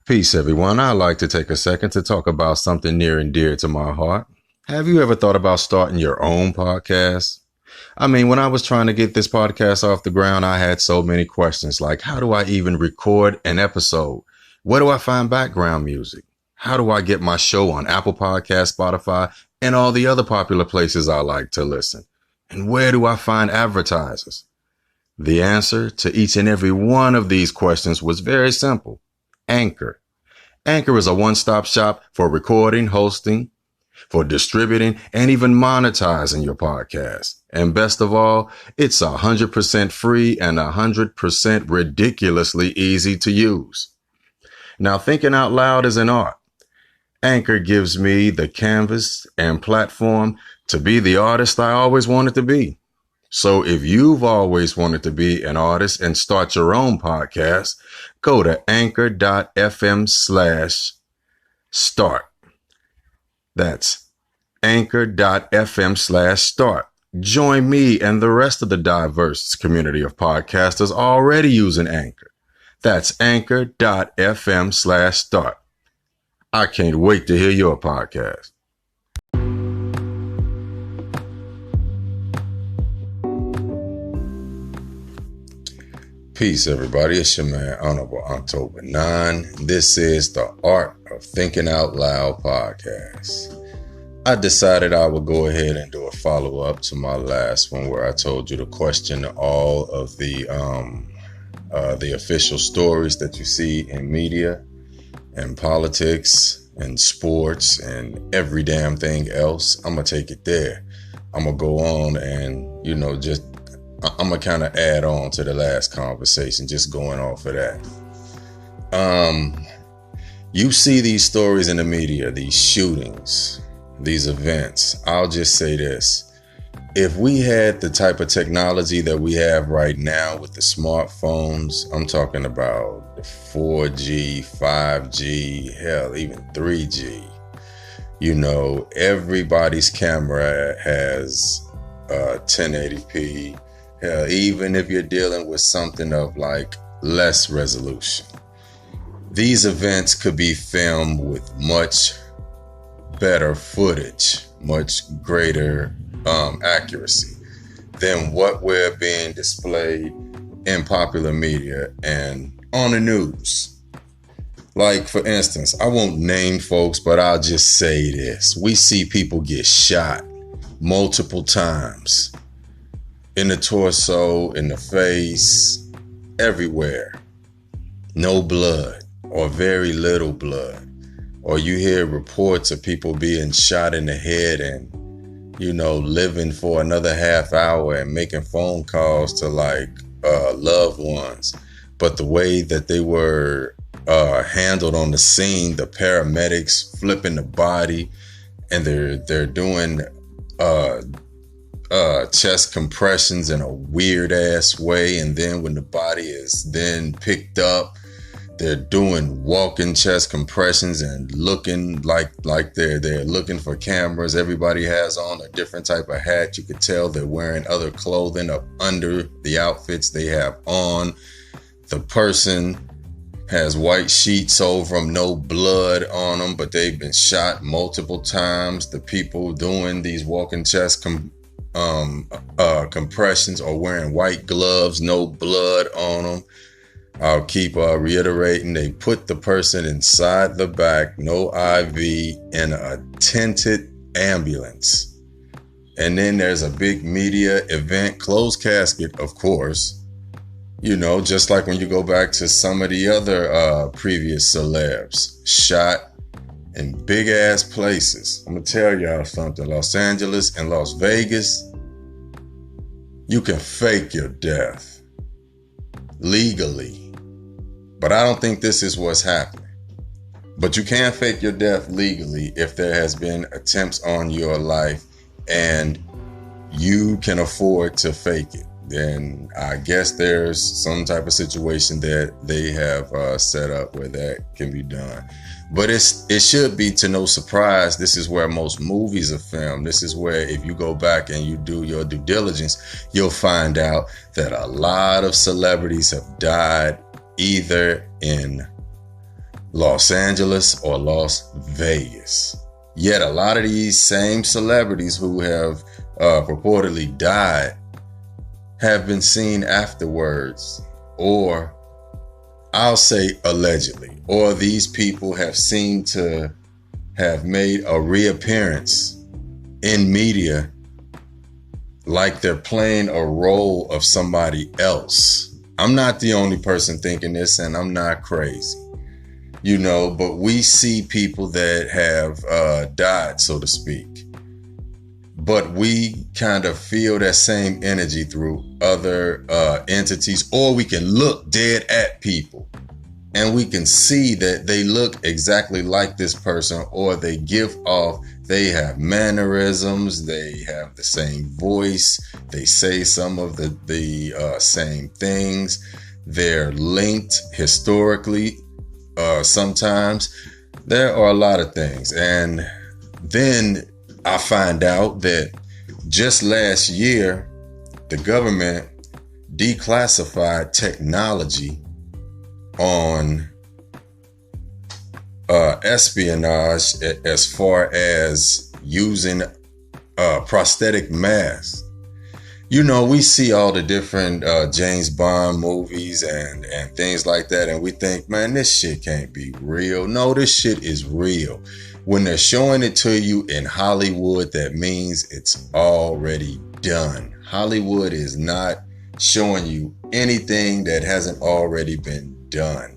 Peace, everyone. I'd like to take a second to talk about something near and dear to my heart. Have you ever thought about starting your own podcast? I mean, when I was trying to get this podcast off the ground, I had so many questions like, how do I even record an episode? Where do I find background music? How do I get my show on Apple Podcasts, Spotify, and all the other popular places I like to listen? And where do I find advertisers? The answer to each and every one of these questions was very simple. Anchor. Anchor is a one-stop shop for recording, hosting, for distributing, and even monetizing your podcast. And best of all, it's 100% free and 100% ridiculously easy to use. Now, thinking out loud is an art. Anchor gives me the canvas and platform to be the artist I always wanted to be. So if you've always wanted to be an artist and start your own podcast, go to anchor.fm/start. That's anchor.fm/start. Join me and the rest of the diverse community of podcasters already using Anchor. That's anchor.fm/start. I can't wait to hear your podcast. Peace, everybody. It's your man, Honorable October 9. This is the Art of Thinking Out Loud podcast. I decided I would go ahead and do a follow-up to my last one where I told you to question all of the official stories that you see in media and politics and sports and every damn thing else. I'm going to take it there. I'm going to go on and, I'm going to kind of add on to the last conversation, just going off of that. You see these stories in the media, these shootings, these events. I'll just say this. If we had the type of technology that we have right now with the smartphones, I'm talking about the 4G, 5G, hell, even 3G, everybody's camera has 1080p. Hell, even if you're dealing with something of like less resolution, these events could be filmed with much better footage, much greater accuracy than what we're being displayed in popular media and on the news. Like, for instance, I won't name folks, but I'll just say this. We see people get shot multiple times. In the torso, in the face, everywhere. No blood or very little blood. Or you hear reports of people being shot in the head and, living for another half hour and making phone calls to loved ones. But the way that they were handled on the scene, the paramedics flipping the body and they're doing chest compressions in a weird ass way, and then when the body is then picked up, they're doing walking chest compressions and looking like they're looking for cameras. Everybody has on a different type of hat. You could tell they're wearing other clothing up under the outfits they have on. The person has white sheets over them, no blood on them, but they've been shot multiple times. The people doing these walking chest compressions are wearing white gloves, no blood on them. I'll keep reiterating, they put the person inside the back, no IV, in a tinted ambulance. And then there's a big media event, closed casket, of course. Just like when you go back to some of the other previous celebs, shot in big ass places. I'm gonna tell y'all something. Los Angeles and Las Vegas, you can fake your death legally. But I don't think this is what's happening. But you can fake your death legally if there has been attempts on your life and you can afford to fake it. Then I guess there's some type of situation that they have set up where that can be done. But it should be to no surprise. This is where most movies are filmed. This is where if you go back and you do your due diligence, you'll find out that a lot of celebrities have died either in Los Angeles or Las Vegas. Yet a lot of these same celebrities who have purportedly died have been seen afterwards, or I'll say allegedly, or these people have seemed to have made a reappearance in media like they're playing a role of somebody else. I'm not the only person thinking this, and I'm not crazy, but we see people that have died, so to speak. But we kind of feel that same energy through other entities, or we can look dead at people and we can see that they look exactly like this person, or they have mannerisms, they have the same voice, they say some of the same things, they're linked historically. Sometimes there are a lot of things. And then I find out that just last year, the government declassified technology on espionage as far as using prosthetic masks. We see all the different James Bond movies and things like that, and we think, man, this shit can't be real. No, this shit is real. When they're showing it to you in Hollywood, that means it's already done. Hollywood is not showing you anything that hasn't already been done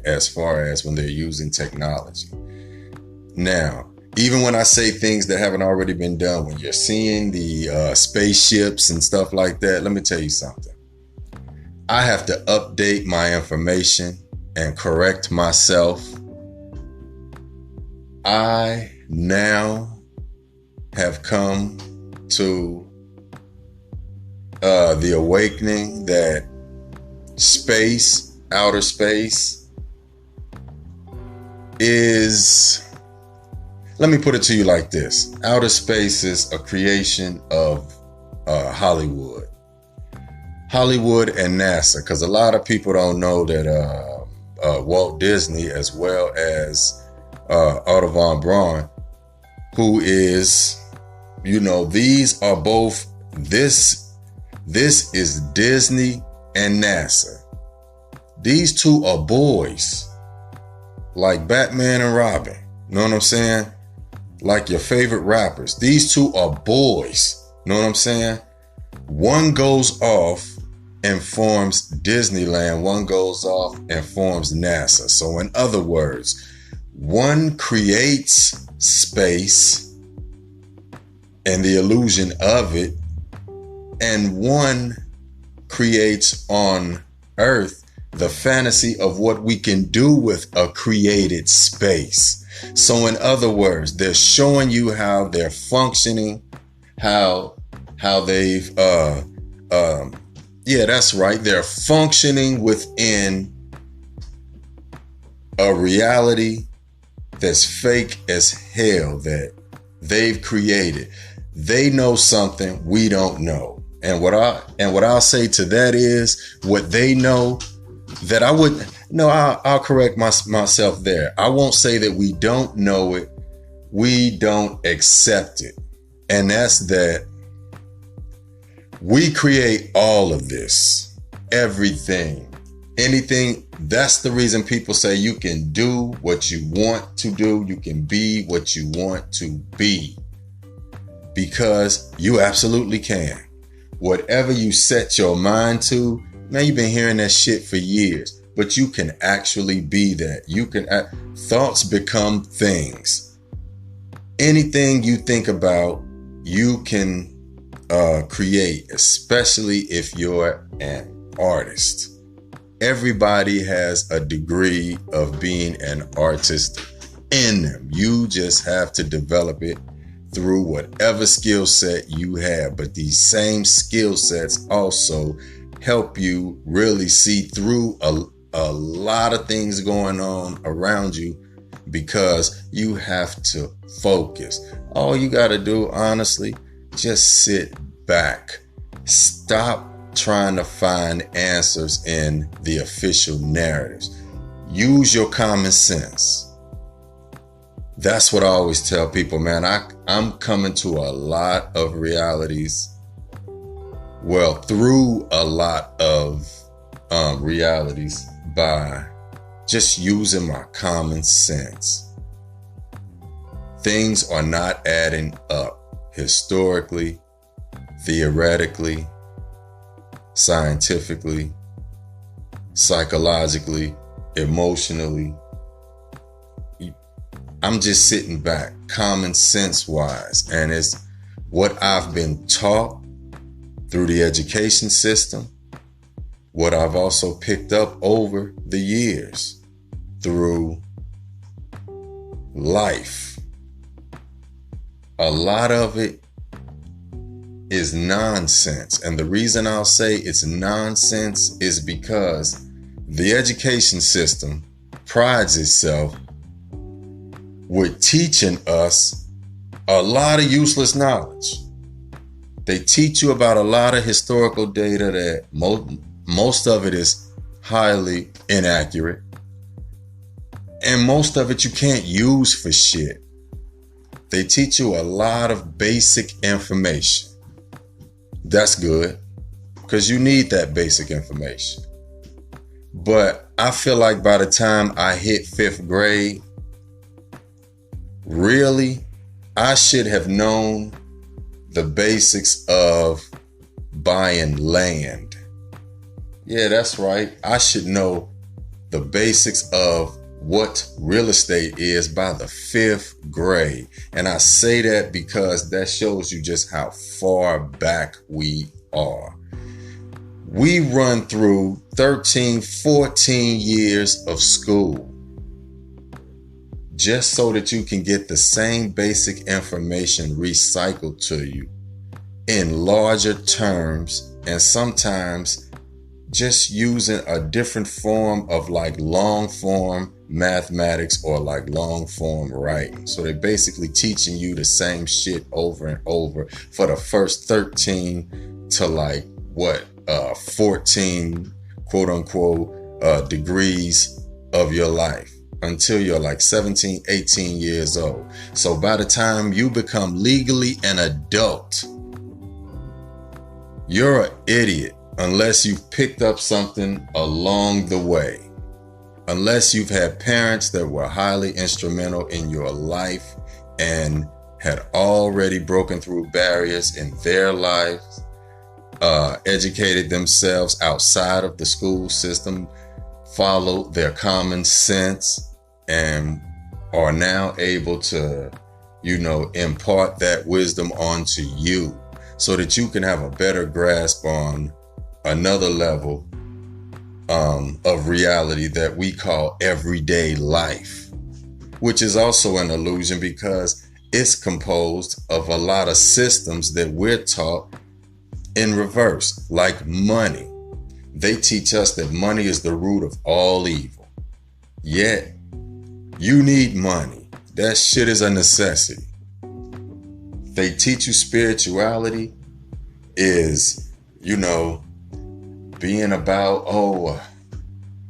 as far as when they're using technology. Now, even when I say things that haven't already been done, when you're seeing the spaceships and stuff like that, let me tell you something. I have to update my information and correct myself. I now have come to the awakening that outer space is, let me put it to you like this. Outer space is a creation of Hollywood and NASA, because a lot of people don't know that Walt Disney, as well as Otto von Braun, who is, these are both, this is Disney and NASA. These two are boys, like Batman and Robin. You know what I'm saying? Like your favorite rappers. These two are boys. You know what I'm saying? One goes off and forms Disneyland. One goes off and forms NASA. So in other words, one creates space and the illusion of it, and one creates on Earth the fantasy of what we can do with a created space. So in other words, they're showing you how they're functioning, how they've that's right, they're functioning within a reality that's fake as hell that they've created. They know something we don't know. And what I'll say to that is, what they know that I wouldn't. No, I'll correct myself there. I won't say that we don't know it. We don't accept it. And that's that we create all of this, everything, anything. That's the reason people say you can do what you want to do. You can be what you want to be, because you absolutely can. Whatever you set your mind to, man, you've been hearing that shit for years, but you can actually be that. Thoughts become things. Anything you think about, you can create, especially if you're an artist. Everybody has a degree of being an artist in them. You just have to develop it through whatever skill set you have. But these same skill sets also help you really see through a lot of things going on around you, because you have to focus. All you got to do, honestly, just sit back. Stop trying to find answers in the official narratives. Use your common sense. That's what I always tell people, man. I'm coming to a lot of realities. Well, through a lot of realities by just using my common sense. Things are not adding up historically, theoretically, scientifically, psychologically, emotionally. I'm just sitting back, common sense wise, and it's what I've been taught through the education system, what I've also picked up over the years through life. A lot of it is nonsense. And the reason I'll say it's nonsense is because the education system prides itself with teaching us a lot of useless knowledge. They teach you about a lot of historical data that most of it is highly inaccurate. And most of it you can't use for shit. They teach you a lot of basic information. That's good, because you need that basic information. But I feel like by the time I hit 5th grade, really, I should have known the basics of buying land. Yeah, that's right. I should know the basics of what real estate is by the 5th grade. And I say that because that shows you just how far back we are. We run through 13, 14 years of school just so that you can get the same basic information recycled to you in larger terms, and sometimes just using a different form of like long form mathematics or like long form writing. So they're basically teaching you the same shit over and over for the first 13 to like 14 quote unquote degrees of your life until you're like 17, 18 years old. So by the time you become legally an adult, you're an idiot unless you've picked up something along the way. Unless you've had parents that were highly instrumental in your life and had already broken through barriers in their lives, educated themselves outside of the school system, followed their common sense, and are now able to, impart that wisdom onto you so that you can have a better grasp on another level of reality that we call everyday life, which is also an illusion because it's composed of a lot of systems that we're taught in reverse, like money. They teach us that money is the root of all evil. Yet, you need money. That shit is a necessity. They teach you spirituality is, being about,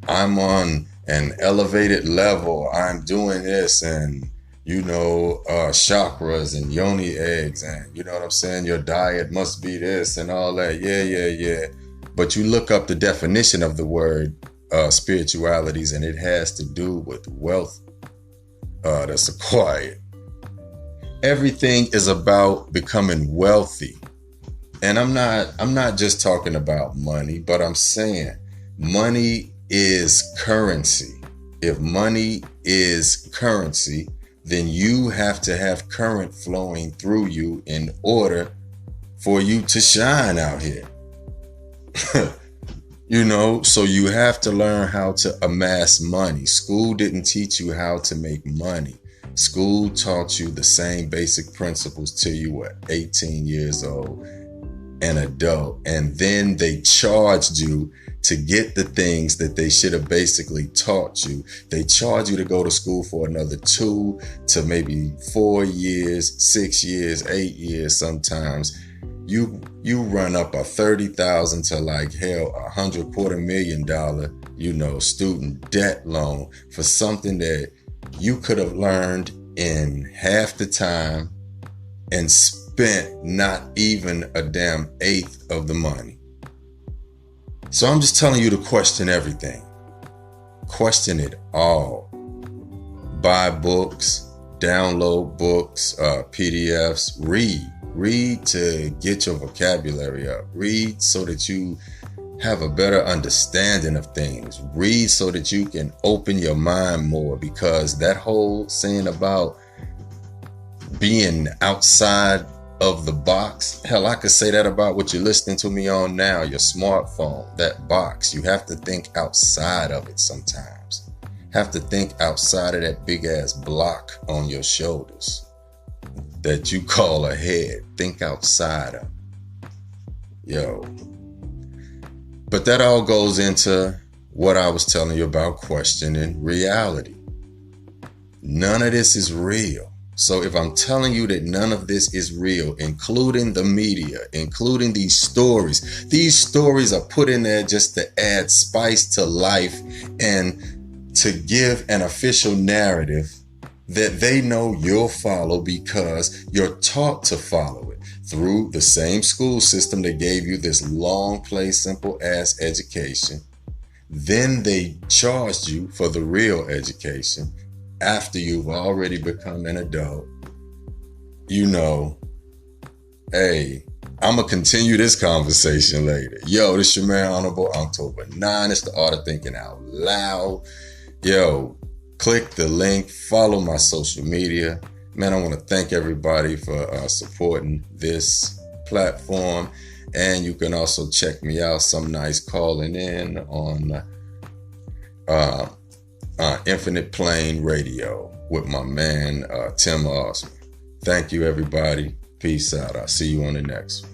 I'm on an elevated level, I'm doing this, and chakras and yoni eggs, and you know what I'm saying, your diet must be this and all that. Yeah. But you look up the definition of the word spiritualities, and it has to do with wealth that's acquired. Everything is about becoming wealthy. And I'm not just talking about money, but I'm saying money is currency. If money is currency, then you have to have current flowing through you in order for you to shine out here. So you have to learn how to amass money. School didn't teach you how to make money. School taught you the same basic principles till you were 18 years old, an adult, and then they charged you to get the things that they should have basically taught you. They charge you to go to school for another 2 to maybe 4 years, 6 years, 8 years sometimes. You run up a $30,000 to like hell $100,250,000 student debt loan for something that you could have learned in half the time and spent not even a damn eighth of the money. So I'm just telling you to question everything. Question it all. Buy books, download books, PDFs, read to get your vocabulary up. Read so that you have a better understanding of things. Read so that you can open your mind more, because that whole saying about being outside of the box, hell, I could say that about what you're listening to me on now, your smartphone, that box. You have to think outside of it sometimes. Have to think outside of that big ass block on your shoulders that you call a head. Think outside of it. Yo. But that all goes into what I was telling you about questioning reality. None of this is real. So if I'm telling you that none of this is real, including the media, including these stories are put in there just to add spice to life and to give an official narrative that they know you'll follow because you're taught to follow it through the same school system that gave you this long, play, simple ass education. Then they charged you for the real education after you've already become an adult. Hey, I'm going to continue this conversation later. Yo, this your man, Honorable October 9. It's the Art of Thinking Out Loud. Yo, click the link, follow my social media. Man, I want to thank everybody for supporting this platform. And you can also check me out, some nice calling in on Infinite Plane Radio with my man, Tim Osman. Thank you, everybody. Peace out. I'll see you on the next one.